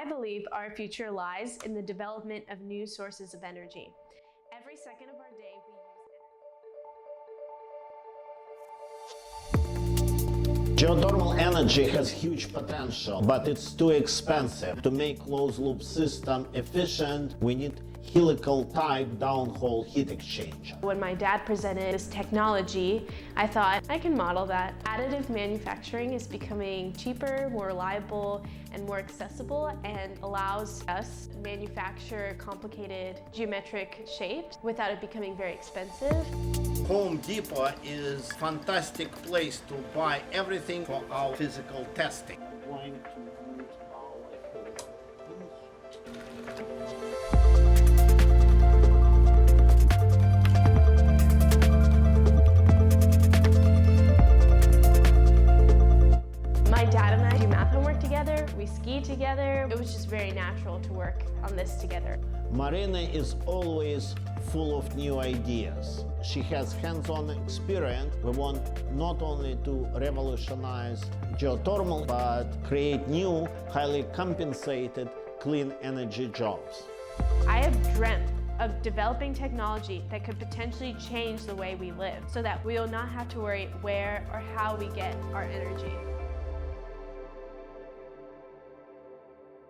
I believe our future lies in the development of new sources of energy. Every second of our day, we use Geothermal energy has huge potential, but it's too expensive. To make closed-loop system efficient, we need helical-type downhole heat exchanger. When my dad presented this technology, I thought, I can model that. Additive manufacturing is becoming cheaper, more reliable, and more accessible, and allows us to manufacture complicated geometric shapes without it becoming very expensive. Home Depot is a fantastic place to buy everything for our physical testing. My dad and I do math homework together, we ski together. It was just very natural to work on this together. Marina is always full of new ideas. She has hands-on experience. We want not only to revolutionize geothermal, but create new, highly compensated, clean energy jobs. I have dreamt of developing technology that could potentially change the way we live so that we will not have to worry where or how we get our energy.